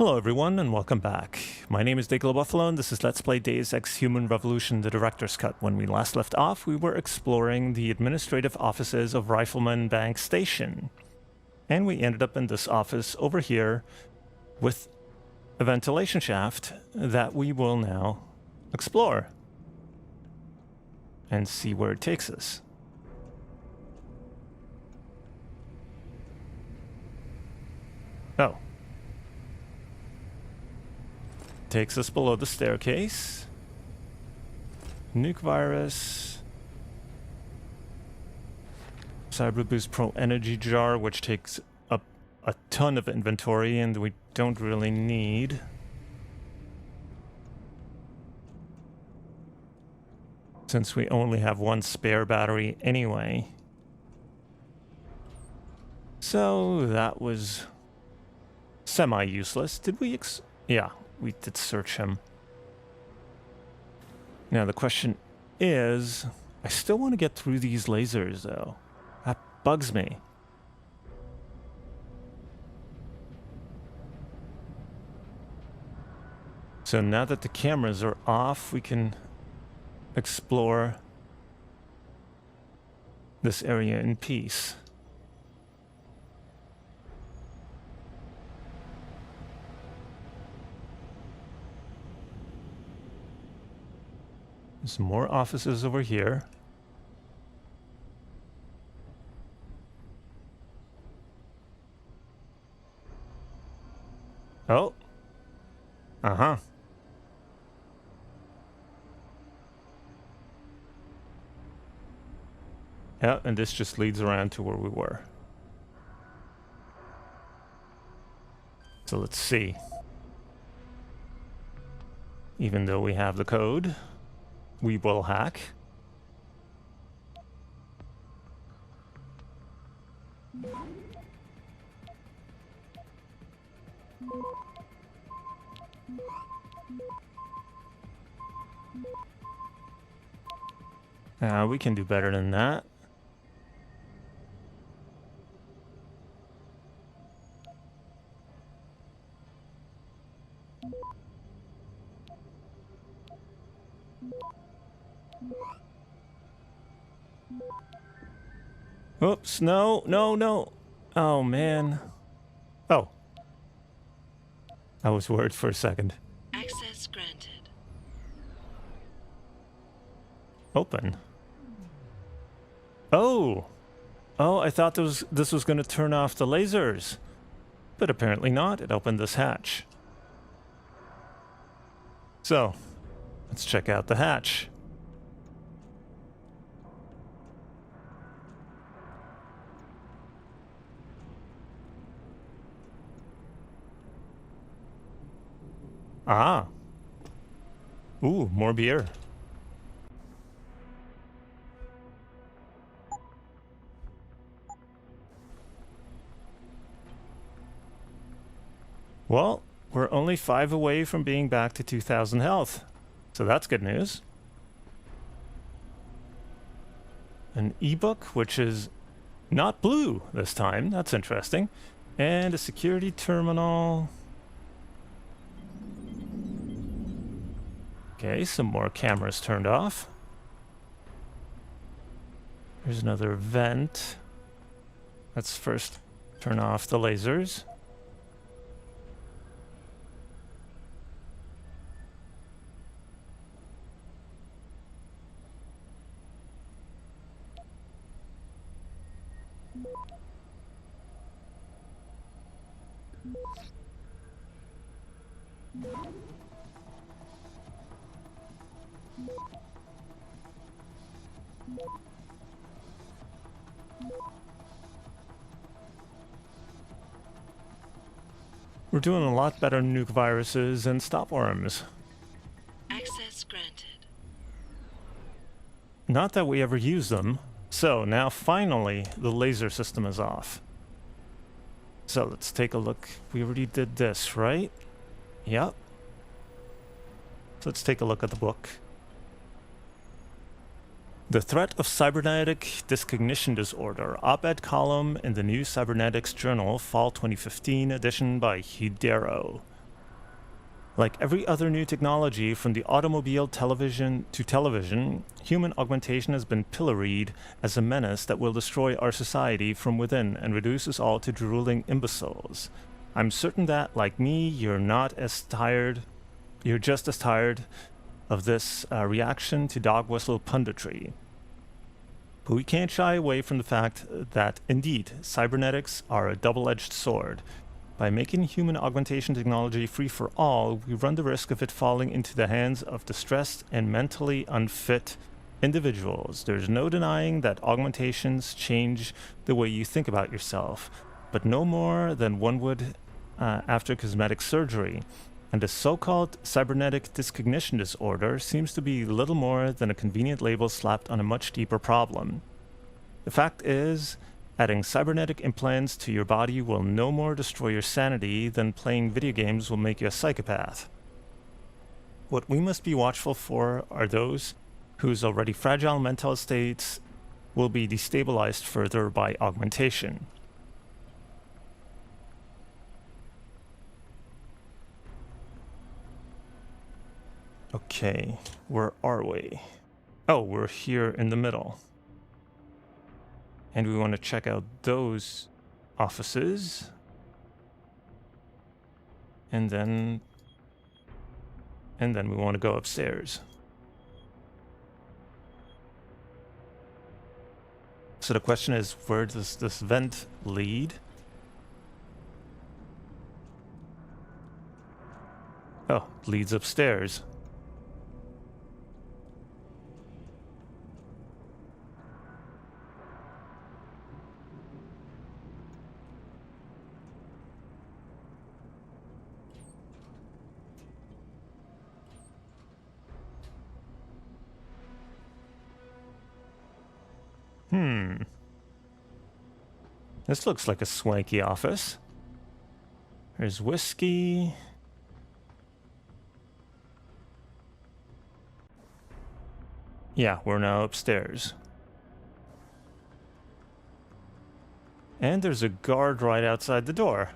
Hello everyone and welcome back. My name is Day-Glo and this is Let's Play Deus Ex Human Revolution, the Director's Cut. When we last left off, we were exploring the administrative offices of Rifleman Bank Station. And we ended up in this office over here with a ventilation shaft that we will now explore and see where it takes us. Oh. Takes us below the staircase. Nuke virus. Cyber Boost Pro Energy Jar, which takes up a ton of inventory and we don't really need. Since we only have one spare battery anyway. So that was semi-useless. Did we yeah, we did search him. Now the question is, I still want to get through these lasers though. That bugs me. So now that the cameras are off, we can explore this area in peace. Some more offices over here. Oh. Uh-huh. Yeah, and this just leads around to where we were. So let's see. Even though we have the code, we will hack. We can do better than that. Oops, no, no, no. Oh, man. Oh. I was worried for a second. Access granted. Open. Oh. Oh, I thought this was going to turn off the lasers. But apparently not. It opened this hatch. So, let's check out the hatch. Ah. Ooh, more beer. Well, we're only 5 away from being back to 2,000 health. So that's good news. An ebook, which is not blue this time. That's interesting. And a security terminal. Okay, some more cameras turned off. There's another vent. Let's first turn off the lasers. We're doing a lot better nuke viruses and stopworms. Access granted. Not that we ever use them. So now finally the laser system is off. So let's take a look. We already did this, right? Yep. So let's take a look at the book. The Threat of Cybernetic Discognition Disorder, op-ed column in the New Cybernetics Journal, Fall 2015 edition by Hidero. Like every other new technology, from the automobile television to television, human augmentation has been pilloried as a menace that will destroy our society from within and reduce us all to drooling imbeciles. I'm certain that, like me, you're just as tired of this reaction to dog whistle punditry. But we can't shy away from the fact that, indeed, cybernetics are a double-edged sword. By making human augmentation technology free for all, we run the risk of it falling into the hands of distressed and mentally unfit individuals. There's no denying that augmentations change the way you think about yourself, but no more than one would after cosmetic surgery. And the so-called cybernetic discognition disorder seems to be little more than a convenient label slapped on a much deeper problem. The fact is, adding cybernetic implants to your body will no more destroy your sanity than playing video games will make you a psychopath. What we must be watchful for are those whose already fragile mental states will be destabilized further by augmentation. Okay, where are we? Oh, we're here in the middle. And we want to check out those offices. And then we want to go upstairs. So the question is, where does this vent lead? Oh, it leads upstairs. This looks like a swanky office. There's whiskey. Yeah, we're now upstairs. And there's a guard right outside the door.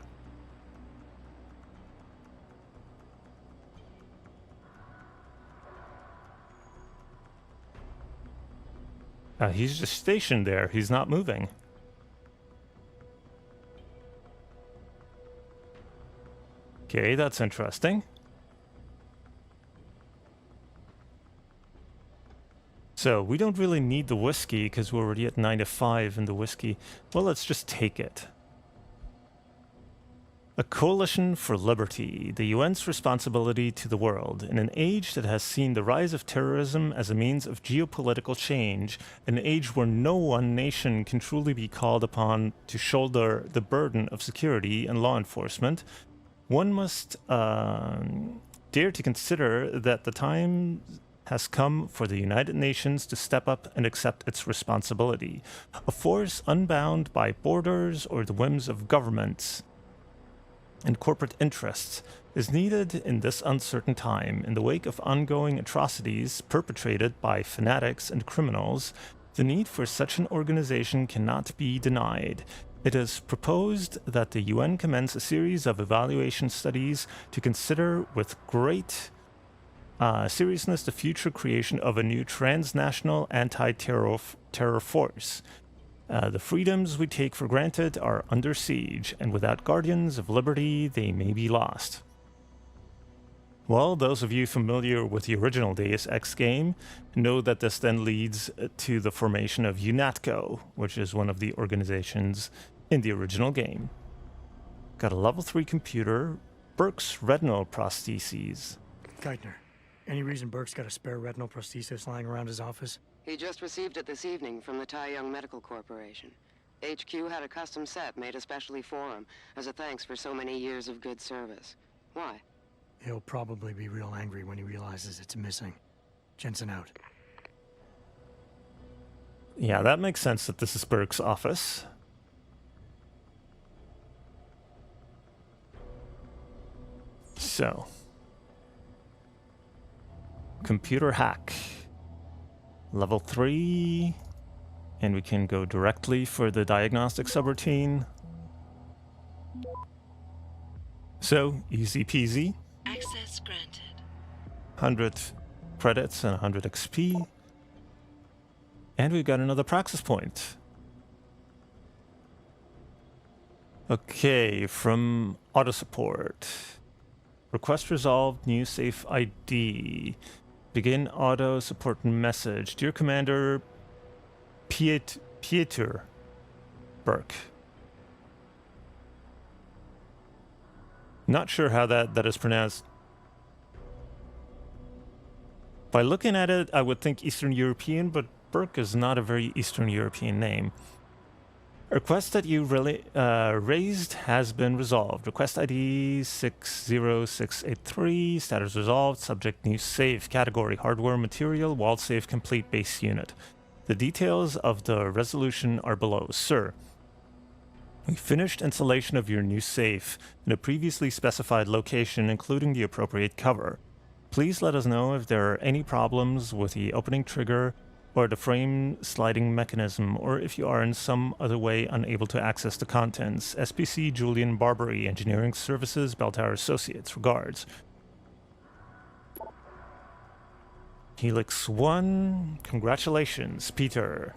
He's just stationed there. He's not moving. Okay, that's interesting. So, we don't really need the whiskey because we're already at 9 to 5 in the whiskey. Well, let's just take it. A coalition for liberty, the UN's responsibility to the world. In an age that has seen the rise of terrorism as a means of geopolitical change, an age where no one nation can truly be called upon to shoulder the burden of security and law enforcement, one must dare to consider that the time has come for the United Nations to step up and accept its responsibility. A force unbound by borders or the whims of governments and corporate interests is needed in this uncertain time. In the wake of ongoing atrocities perpetrated by fanatics and criminals, the need for such an organization cannot be denied. It is proposed that the UN commence a series of evaluation studies to consider with great seriousness the future creation of a new transnational anti-terror force. The freedoms we take for granted are under siege, and without guardians of liberty, they may be lost. Well, those of you familiar with the original Deus Ex game know that this then leads to the formation of UNATCO, which is one of the organizations in the original game. Got a level 3 computer, Burke's retinal prostheses. Geithner, any reason Burke's got a spare retinal prosthesis lying around his office? He just received it this evening from the Tai Young Medical Corporation. HQ had a custom set made especially for him, as a thanks for so many years of good service. Why? He'll probably be real angry when he realizes it's missing. Jensen out. Yeah, that makes sense that this is Burke's office. So, computer hack. Level 3, and we can go directly for the diagnostic subroutine. So, easy peasy. Access Access granted. 100 credits and 100 XP. And we've got another praxis point. Okay, from auto support. Request resolved, new safe ID. Begin auto support message. Dear Commander Pieter Burke. Not sure how that is pronounced. By looking at it, I would think Eastern European, but Burke is not a very Eastern European name. Request that you raised has been resolved. Request ID 60683. Status resolved. Subject new save. Category hardware material. Wall save complete base unit. The details of the resolution are below. Sir, we finished installation of your new safe in a previously specified location, including the appropriate cover. Please let us know if there are any problems with the opening trigger or the frame sliding mechanism, or if you are in some other way unable to access the contents. SPC Julian Barbary, Engineering Services, Bell Tower Associates. Regards. Helix 1. Congratulations, Peter.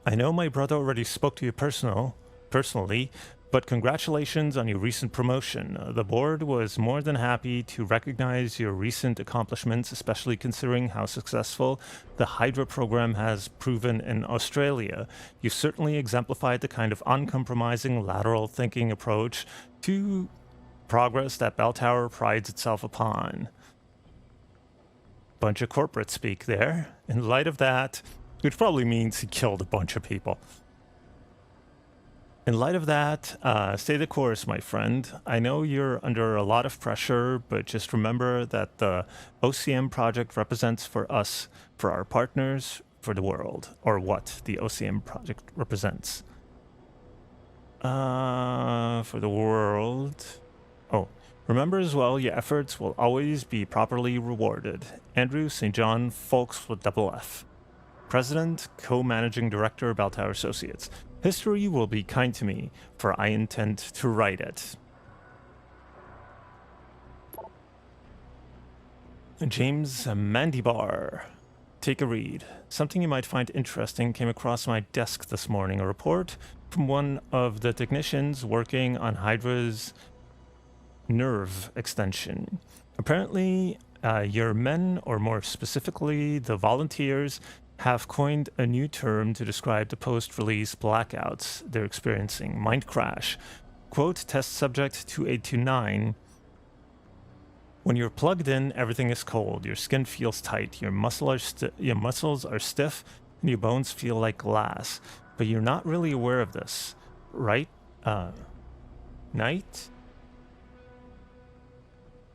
I know my brother already spoke to you personally, but congratulations on your recent promotion. The board was more than happy to recognize your recent accomplishments, especially considering how successful the Hydra program has proven in Australia. You certainly exemplified the kind of uncompromising lateral thinking approach to progress that Bell Tower prides itself upon. Bunch of corporate speak there. In light of that, which probably means he killed a bunch of people. In light of that, stay the course, my friend. I know you're under a lot of pressure, but just remember that the OCM project represents for us, for our partners, for the world, or what the OCM project represents. For the world. Oh, remember as well, your efforts will always be properly rewarded. Andrew St. John Folks with double F. President, Co-Managing Director, Bell Tower Associates. History will be kind to me, for I intend to write it. James Mandibar. Take a read. Something you might find interesting came across my desk this morning. A report from one of the technicians working on Hydra's nerve extension. Apparently, your men, or more specifically, the volunteers, have coined a new term to describe the post-release blackouts they're experiencing. Mind crash. Quote, test subject 2829. When you're plugged in, everything is cold. Your skin feels tight. Your muscles are stiff, and your bones feel like glass. But you're not really aware of this, right? Night?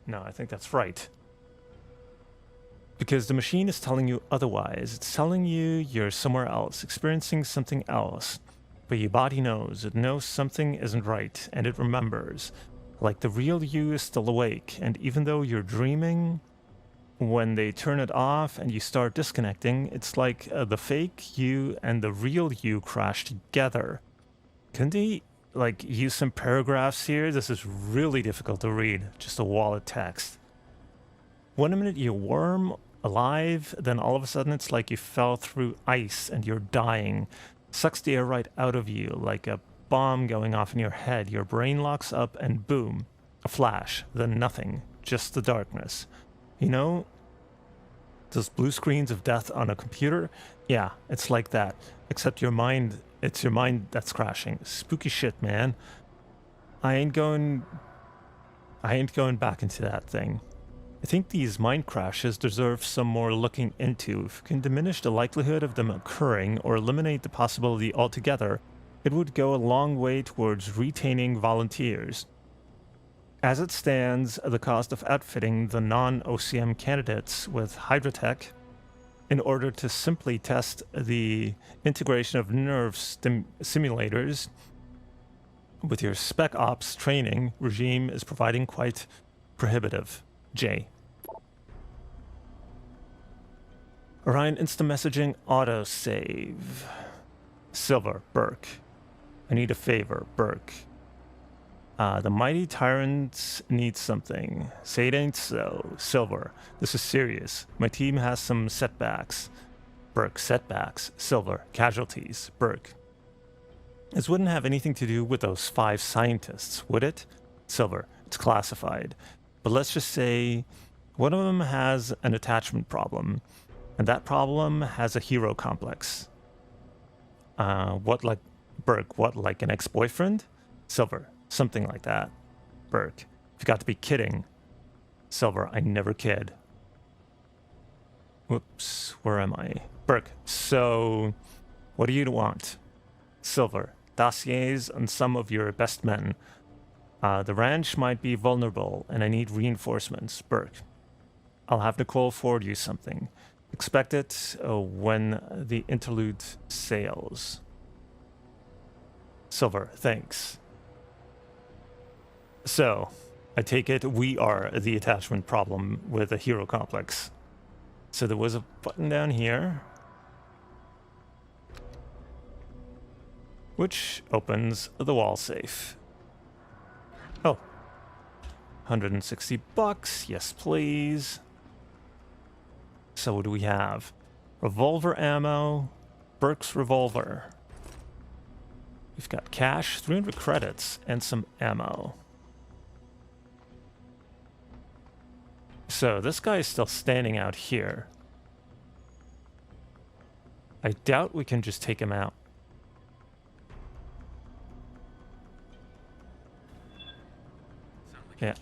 No, I think that's right. Because the machine is telling you otherwise. It's telling you you're somewhere else, experiencing something else. But your body knows. It knows something isn't right, and it remembers. Like the real you is still awake, and even though you're dreaming, when they turn it off and you start disconnecting, it's like the fake you and the real you crash together. Can they, use some paragraphs here? This is really difficult to read. Just a wall of text. 1 minute you're warm, alive, then all of a sudden it's like you fell through ice and you're dying. Sucks the air right out of you like a bomb going off in your head. Your brain locks up and boom, a flash, then nothing, just the darkness. You know, those blue screens of death on a computer? Yeah, it's like that, except it's your mind that's crashing. Spooky shit, man. I ain't going back into that thing. I think these mind crashes deserve some more looking into. If we can diminish the likelihood of them occurring or eliminate the possibility altogether, it would go a long way towards retaining volunteers. As it stands, the cost of outfitting the non-OCM candidates with Hydratech in order to simply test the integration of nerve simulators with your Spec Ops training regime is proving quite prohibitive. J. Orion Instant Messaging Autosave. Silver, Burke. I need a favor, Burke. The mighty tyrant needs something. Say it ain't so. Silver. This is serious. My team has some setbacks. Burke. Setbacks. Silver. Casualties. Burke. This wouldn't have anything to do with those 5 scientists, would it? Silver. It's classified. But let's just say one of them has an attachment problem, and that problem has a hero complex. What like Burke? What, like an ex-boyfriend? Silver. Something like that. Burke. You've got to be kidding. Silver. I never kid. Whoops. Where am I? Burke. So, what do you want? Silver. Dossiers on some of your best men. The ranch might be vulnerable, and I need reinforcements. Burke. I'll have Nicole forward you something. Expect it when the interlude sails. Silver. Thanks. So, I take it we are the attachment problem with a hero complex. So there was a button down here, which opens the wall safe. Oh. 160 bucks. Yes, please. So what do we have? Revolver ammo. Burke's revolver. We've got cash, 300 credits, and some ammo. So this guy is still standing out here. I doubt we can just take him out. Yeah.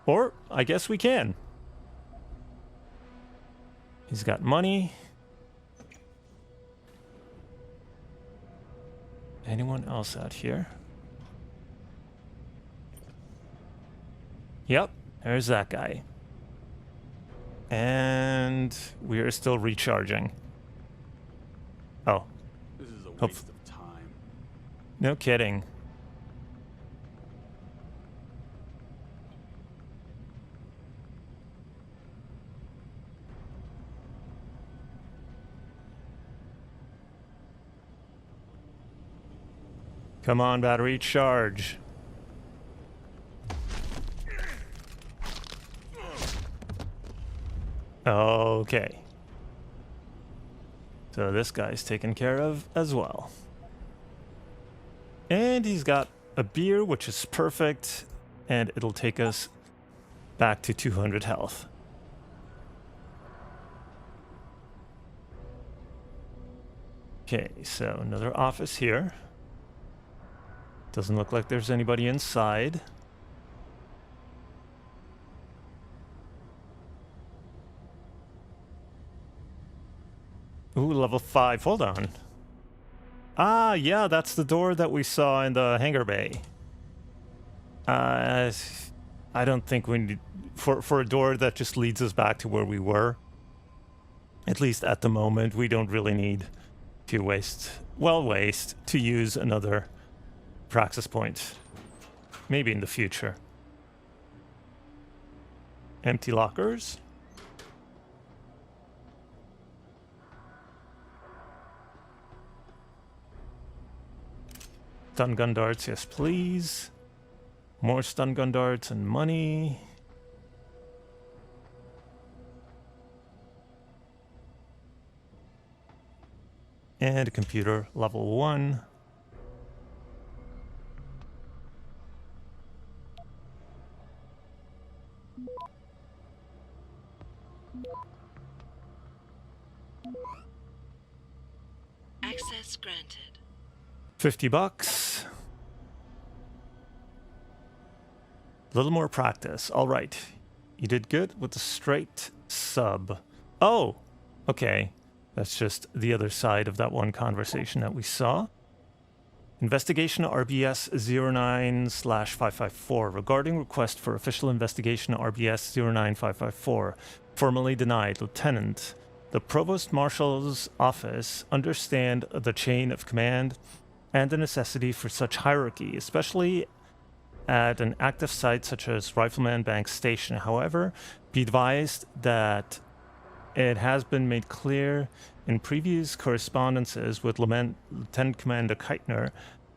Or, I guess we can. He's got money. Anyone else out here? Yep, there's that guy. And we are still recharging. Oh. This is a waste of time. No kidding. Come on, battery, charge. Okay. So this guy's taken care of as well. And he's got a beer, which is perfect, and it'll take us back to 200 health. Okay, so another office here. Doesn't look like there's anybody inside. Ooh, level 5. Hold on. Ah, yeah, that's the door that we saw in the hangar bay. I don't think we need... For a door that just leads us back to where we were. At least at the moment, we don't really need to waste to use another praxis point. Maybe in the future. Empty lockers. Stun gun darts, yes please. More stun gun darts and money. And a computer level 1. Access granted. 50 bucks. A little more practice. All right. You did good with the straight sub. Oh, okay. That's just the other side of that one conversation that we saw. Investigation RBS 09/554 regarding request for official investigation RBS 09554. Formally denied. Lieutenant, the Provost Marshal's office understand the chain of command and the necessity for such hierarchy, especially at an active site such as Rifleman Bank Station. However, be advised that it has been made clear in previous correspondences with Lieutenant Commander Keitner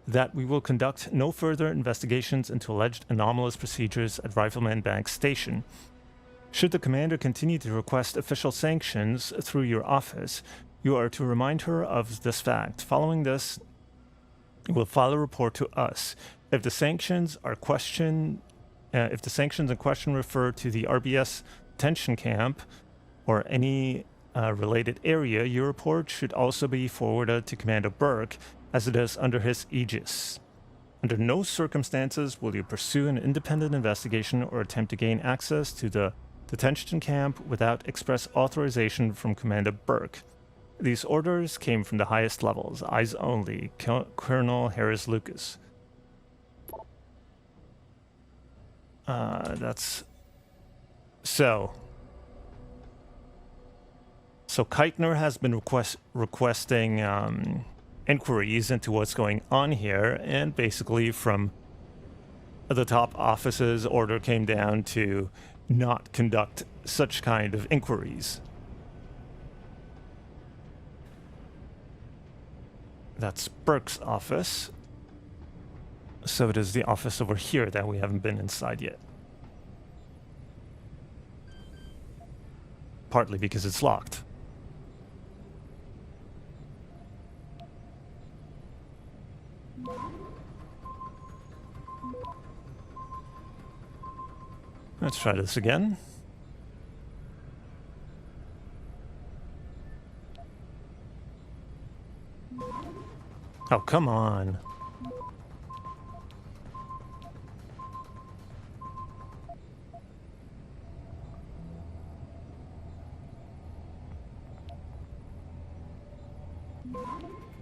that we will conduct no further investigations into alleged anomalous procedures at Rifleman Bank Station. Should the commander continue to request official sanctions through your office, you are to remind her of this fact. Following this, you will file a report to us. If the sanctions in question refer to the RBS detention camp or any related area, your report should also be forwarded to Commander Burke, as it is under his aegis. Under no circumstances will you pursue an independent investigation or attempt to gain access to the detention camp without express authorization from Commander Burke. These orders came from the highest levels. Eyes only. Colonel Harris Lucas. That's... So Keitner has been requesting inquiries into what's going on here, and basically from the top office's order came down to not conduct such kind of inquiries. That's Burke's office. So it is the office over here that we haven't been inside yet. Partly because it's locked. Let's try this again. Oh, come on.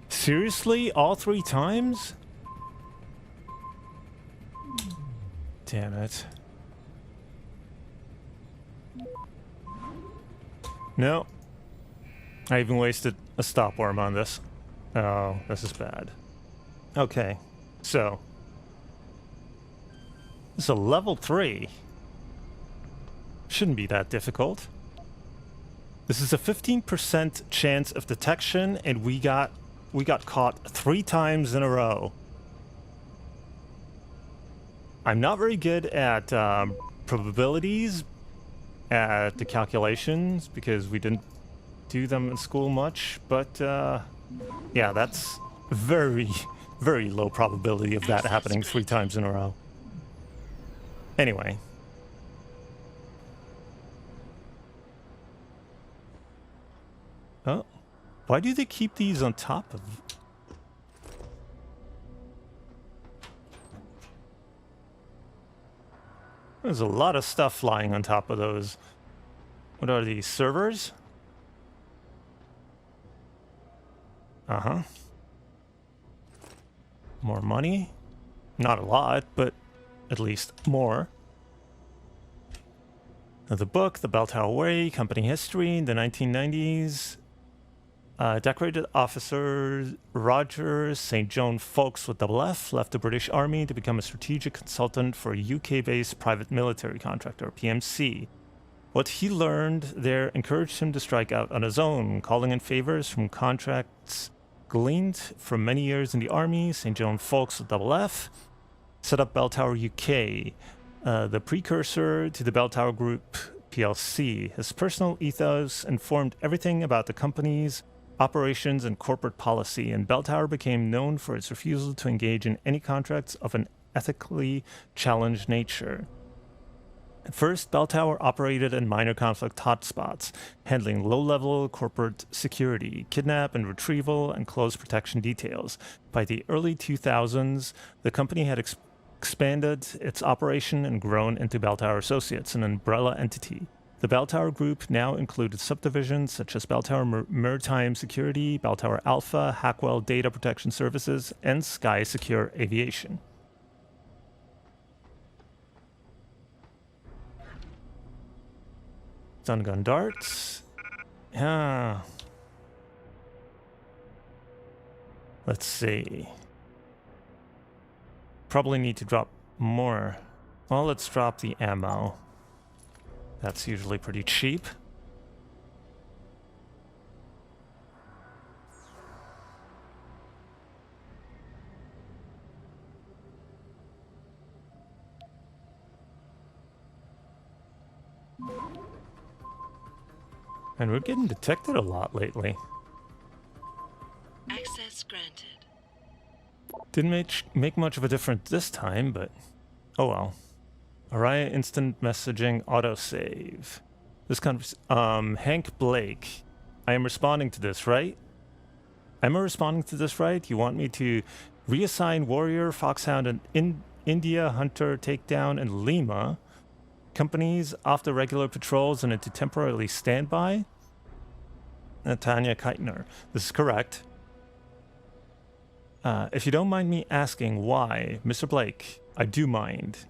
Seriously? All 3 times? Damn it. No. I even wasted a stop worm on this. Oh, this is bad. Okay, so. This is a level 3. Shouldn't be that difficult. This is a 15% chance of detection, and we got caught 3 times in a row. I'm not very good at probabilities, at the calculations, because we didn't do them in school much, but yeah, that's very, very low probability of that happening 3 times in a row. Anyway. Oh, why do they keep these on top of... There's a lot of stuff flying on top of those. What are these, servers? Uh-huh. More money? Not a lot, but at least more. The book, The Bell Tower Way, Company History, the 1990s. Decorated officer Roger St. John Fawkes with double F left the British Army to become a strategic consultant for a UK-based private military contractor, PMC. What he learned there encouraged him to strike out on his own, calling in favors from contracts gleaned from many years in the Army. St. John Fawkes with double F set up Bell Tower UK, the precursor to the Bell Tower Group PLC. His personal ethos informed everything about the company's operations and corporate policy, and Bell Tower became known for its refusal to engage in any contracts of an ethically challenged nature. At first, Bell Tower operated in minor conflict hotspots, handling low-level corporate security, kidnap and retrieval, and close protection details. By the early 2000s, the company had expanded its operation and grown into Bell Tower Associates, an umbrella entity. The Bell Tower Group now included subdivisions such as Bell Tower Maritime Security, Bell Tower Alpha, Hackwell Data Protection Services, and Sky Secure Aviation. Stun gun darts. Let's see. Probably need to drop more. Well, let's drop the ammo. That's usually pretty cheap. And we're getting detected a lot lately. Access granted. Didn't make much of a difference this time, but oh well. Araya instant messaging autosave. This Hank Blake. I am responding to this, right? Am I responding to this right? You want me to reassign Warrior, Foxhound, and India Hunter Takedown and Lima companies off the regular patrols and into temporarily standby? Tanya Keitner. This is correct. If you don't mind me asking why, Mr. Blake, I do mind.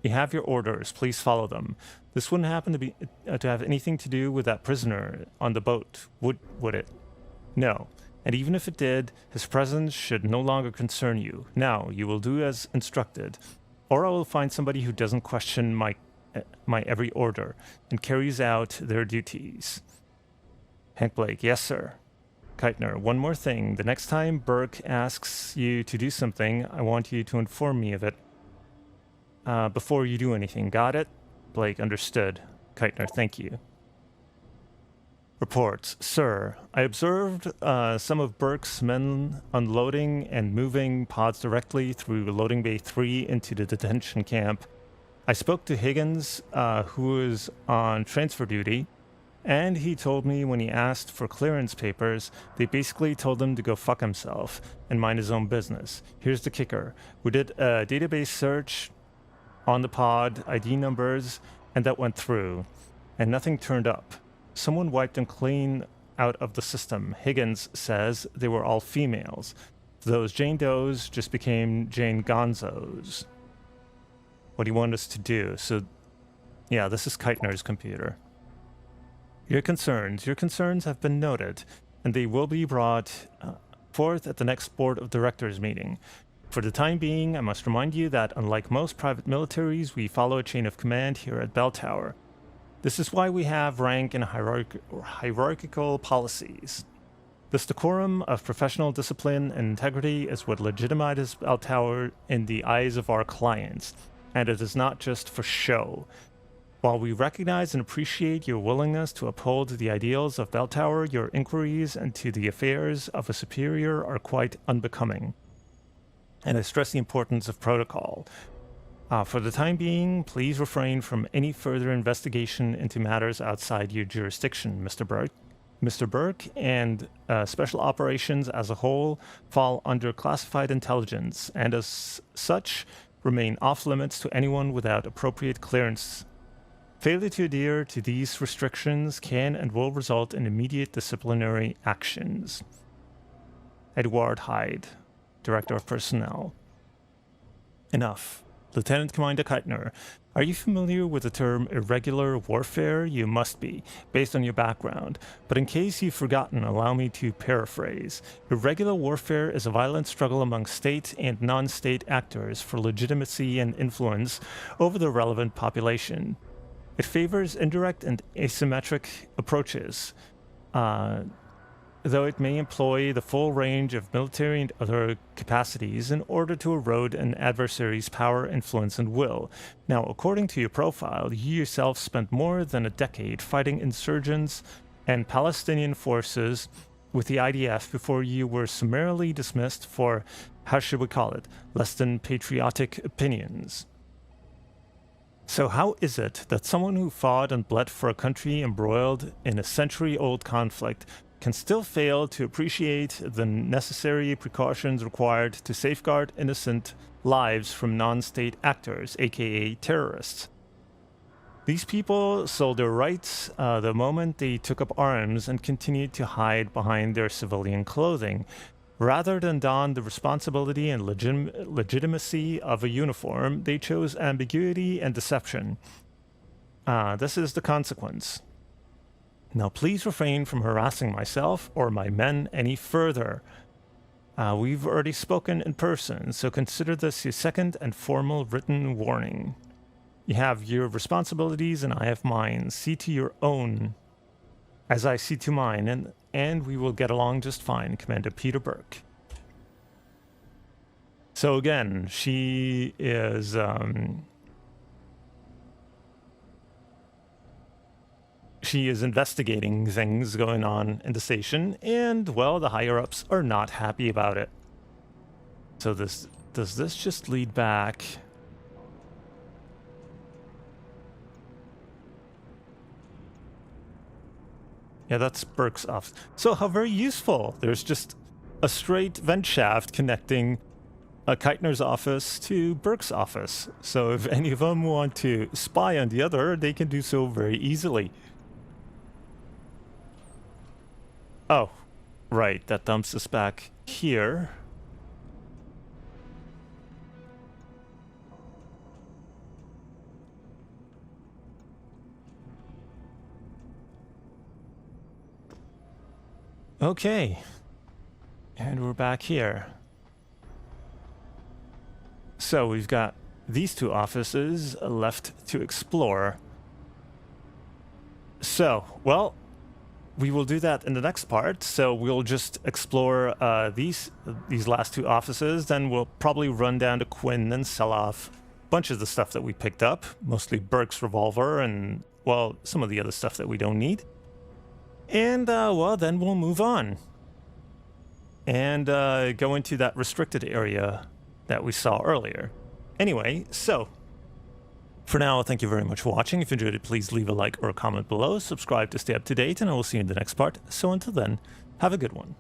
You have your orders. Please follow them. This wouldn't happen to be to have anything to do with that prisoner on the boat, would it? No. And even if it did, his presence should no longer concern you. Now, you will do as instructed, or I will find somebody who doesn't question my every order and carries out their duties. Hank Blake, yes, sir. Keitner, one more thing. The next time Burke asks you to do something, I want you to inform me of it before you do anything. Got it? Blake, understood. Keitner, thank you. Reports. Sir, I observed some of Burke's men unloading and moving pods directly through loading bay 3 into the detention camp. I spoke to Higgins, who is on transfer duty, and he told me when he asked for clearance papers, they basically told him to go fuck himself and mind his own business. Here's the kicker. We did a database search on the pod, ID numbers, and that went through, and nothing turned up. Someone wiped them clean out of the system. Higgins says they were all females. Those Jane Does just became Jane Gonzos. What do you want us to do? So, yeah, this is Keitner's computer. Your concerns have been noted, and they will be brought forth at the next Board of Directors meeting. For the time being, I must remind you that unlike most private militaries, we follow a chain of command here at Bell Tower. This is why we have rank and hierarchical policies. This decorum of professional discipline and integrity is what legitimizes Bell Tower in the eyes of our clients, and it is not just for show. While we recognize and appreciate your willingness to uphold the ideals of Bell Tower, your inquiries into the affairs of a superior are quite unbecoming. And I stress the importance of protocol. For the time being, please refrain from any further investigation into matters outside your jurisdiction, Mr. Burke. Mr. Burke and Special Operations as a whole fall under classified intelligence, and as such, remain off-limits to anyone without appropriate clearance. Failure to adhere to these restrictions can and will result in immediate disciplinary actions. Edward Hyde, Director of Personnel. Enough. Lieutenant Commander Keitner, are you familiar with the term irregular warfare? You must be, based on your background. But in case you've forgotten, allow me to paraphrase. Irregular warfare is a violent struggle among state and non-state actors for legitimacy and influence over the relevant population. It favors indirect and asymmetric approaches, though it may employ the full range of military and other capacities in order to erode an adversary's power, influence, and will. Now, according to your profile, you yourself spent more than a decade fighting insurgents and Palestinian forces with the IDF before you were summarily dismissed for, how should we call it, less than patriotic opinions. So how is it that someone who fought and bled for a country embroiled in a century-old conflict can still fail to appreciate the necessary precautions required to safeguard innocent lives from non-state actors, aka terrorists? These people sold their rights the moment they took up arms and continued to hide behind their civilian clothing. Rather than don the responsibility and legitimacy of a uniform, they chose ambiguity and deception. This is the consequence. Now please refrain from harassing myself or my men any further. We've already spoken in person, so consider this your second and formal written warning. You have your responsibilities and I have mine. See to your own as I see to mine, and we will get along just fine, Commander Peter Burke. So again, she is She is investigating things going on in the station, and, well, the higher-ups are not happy about it. So does this just lead back? Yeah, that's Burke's office. So how very useful. There's just a straight vent shaft connecting Keitner's office to Burke's office. So if any of them want to spy on the other, they can do so very easily. Oh, right. That dumps us back here. Okay. And we're back here. So we've got these two offices left to explore. So, well, we will do that in the next part. So we'll just explore these last two offices. Then we'll probably run down to Quinn and sell off a bunch of the stuff that we picked up. Mostly Burke's revolver and, well, some of the other stuff that we don't need. And, well, then we'll move on. And go into that restricted area that we saw earlier. Anyway, so for now, thank you very much for watching. If you enjoyed it, please leave a like or a comment below. Subscribe to stay up to date, and I will see you in the next part. So until then, have a good one.